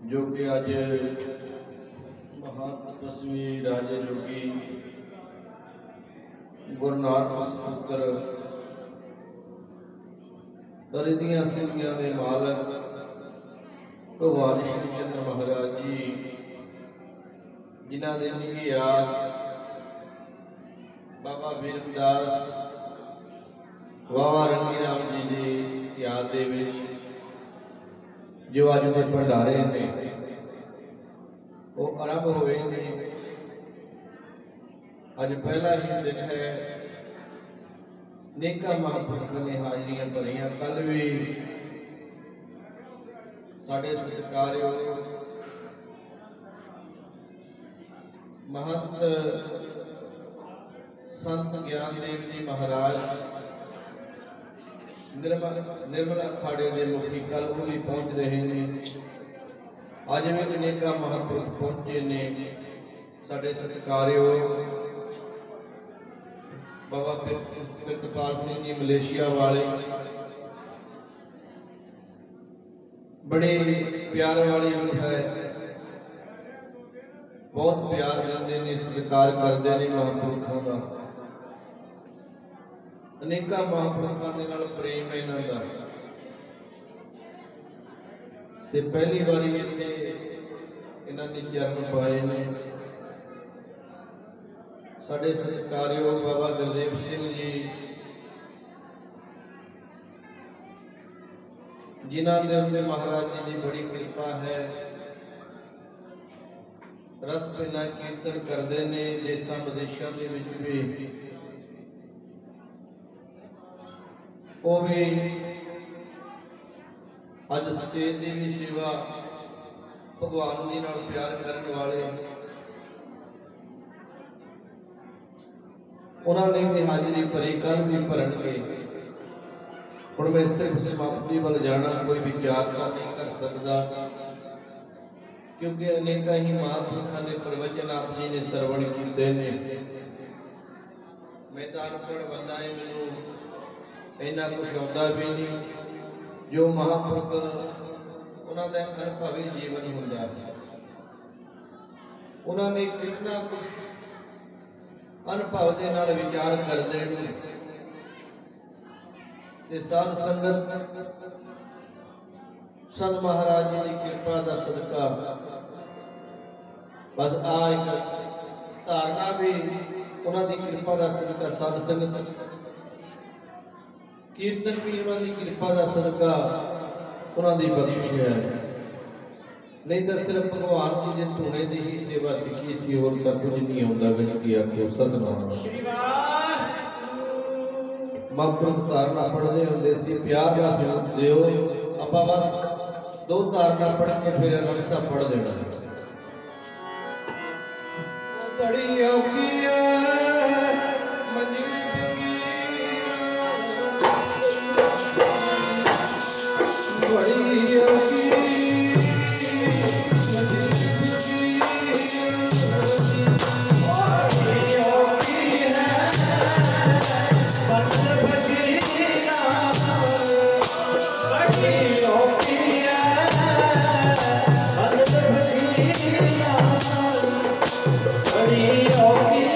जो कि अज महातपस्वी राजे जोगी गुरु नानक सपुत्र रिधियां सिद्धियां के मालक भगवान श्री चंद्र महाराज जी जिन्हों ने निगी याद बाबा बीरमदास बाबा रंगी राम जी की याद दे विच जो अज के भंडारे ने वो आरंभ हुए ने। अज पहला ही दिन है, नेका महापुरखों ने हाजरियां भरियां। कल भी साढ़े सत्कारयोग महंत संत ज्ञान देव जी महाराज निर्मल अखाड़े के मुखी कल वो भी पहुंच रहे हैं। अज भी अनेका महापुरख पहुंचे ने। साढ़े सत्कारयोग बाबा प्रितपाल सिंह जी मलेशिया वाले बड़े प्यार वाले रूह है, बहुत प्यार देते ने, स्वीकार करते हैं महापुरखों का। अनेका महापुरखों के नाल प्रेम है इन्हां दा। ते पहली बारी इत्थे इन्हां ने चरण पाए ने। साढ़े सत्कारयोग बाबा गुरदेव सिंह जी जिन्हां दे उत्ते महाराज जी की बड़ी कृपा है। रस बिना कीर्तन करते ने, देशों विदेशों के विच भी वो भी अज स्टेज की भी सेवा भगवान जी नाल प्यार करने वाले उन्होंने भी हाजिरी भरी, कल भी भरनगे। हुण मैं सिर्फ समाप्ति वाल जाना, कोई विचार तो नहीं कर सकता क्योंकि अनेका ही महापुरखों ने प्रवचन आप जी ने श्रवण किए ने। मैं तो अनपढ़ बंदा है, मैनू इन्ना कुछ आता भी नहीं। जो महापुरख उन्होंने अनुभवी जीवन होंदा है, उन्होंने कितना कुछ अनुभव के नाल विचार करते हैं। साध संगत संत महाराज जी की कृपा का सदका बस आ एक धारणा भी उन्होंने कृपा का सदका, साध संगत कीर्तन भी उन्होंने कृपा का सदका उन्होंने बख्शिश है। नहीं तो सिर्फ भगवान जी के धूने की ही सेवा सीखी सी, और तो कुछ नहीं आता। बिन की आखो सतनाम। महापुरख धारणा पढ़ते होंगे सी, प्यार का स्वरूप दिओ। आपां बस दो धारणा पढ़ के फिर रक्षा पढ़ देना। बड़ी औखी है मंजिल बड़ी औखी Oh,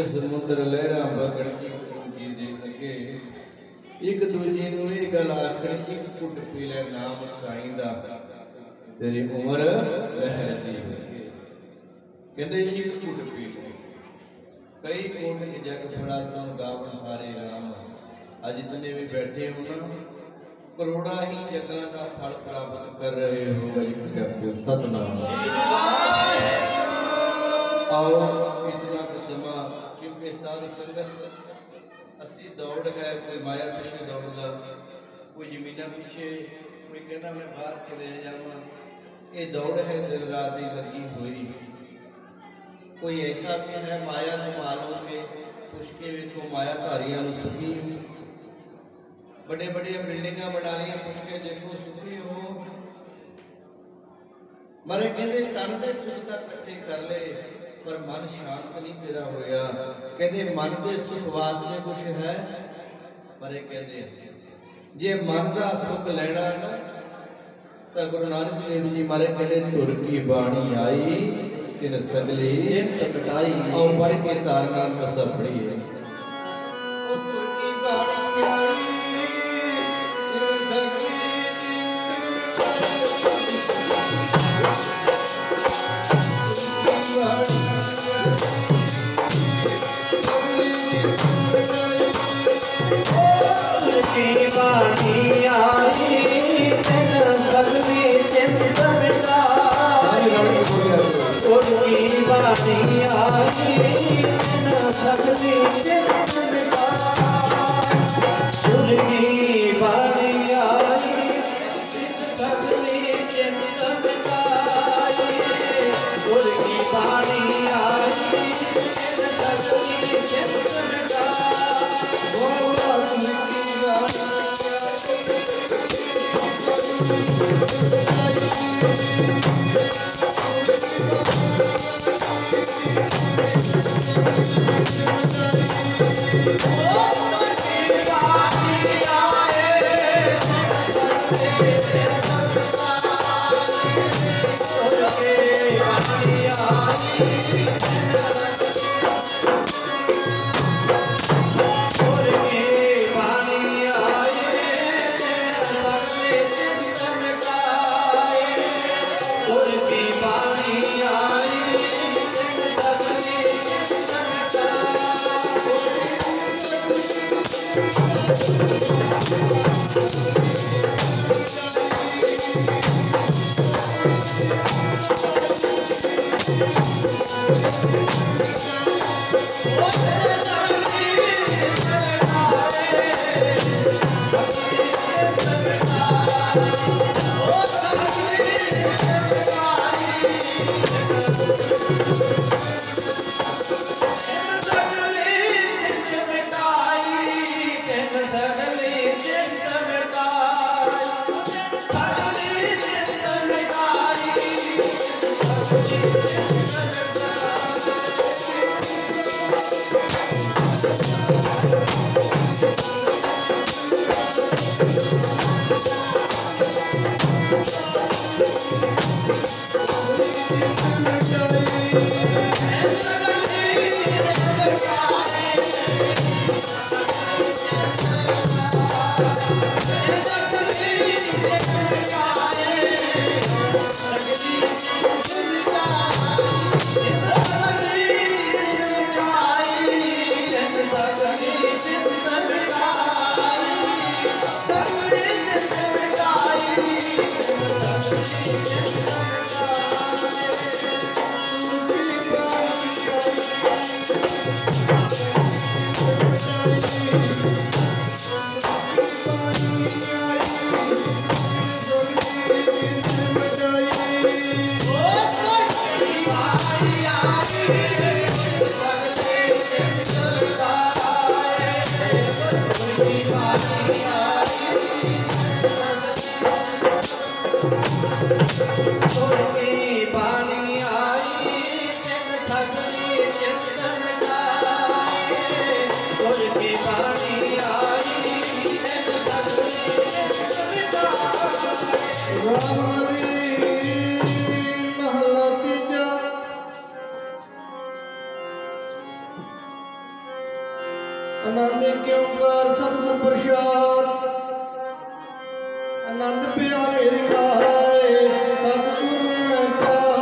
समुद्र लहरा बगड़ एक दूजे दे अगे एक दूजे नूं ये गल आखणी एक घुट पी लै नाम साईं दा तेरी उम्र लहर दी कहंदे एक घुट पी लै कई कोट जग बड़ा सुन गावन हारे राम अज जितने भी बैठे हो ना करोड़ा ही जगह का फल प्राप्त कर रहे हो भाई आपको सतनाम आओ इतना समा क्योंकि सारी संगत अस्सी दौड़ है कोई माया पीछे दौड़दा कोई जमीना पीछे कोई कहना मैं बाहर चले जावा ये दौड़ है दिन रात की लगी हुई कोई ऐसा भी है माया घुमा लोगे पुछ के वेखो माया धारियां सुखी हो बड़े बड़े बिल्डिंगा बना लिया पुछ के देखो सुखी हो मरे कहते तन के सुख तक इकट्ठे कर ले पर मन शांत नहीं तेरा होया कहते मन के सुख वास्ते कुछ है पर कहते जे मन का सुख लेना है ना तो गुरु नानक देव जी मारे कहते तुर की बाणी आई तिन सगली और पढ़ के तारना मसा पढ़िए तुर की बाणी आई तिन सगली ਆਨੰਦ ਪਿਆ ਮੇਰੀ ਮਾਏ ਸਤਿਗੁਰੂ ਮੈਂ ਪਾਇਆ।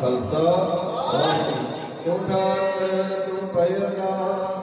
खालसा वाहिगुरू तुम ठाकर तुम पै अरदास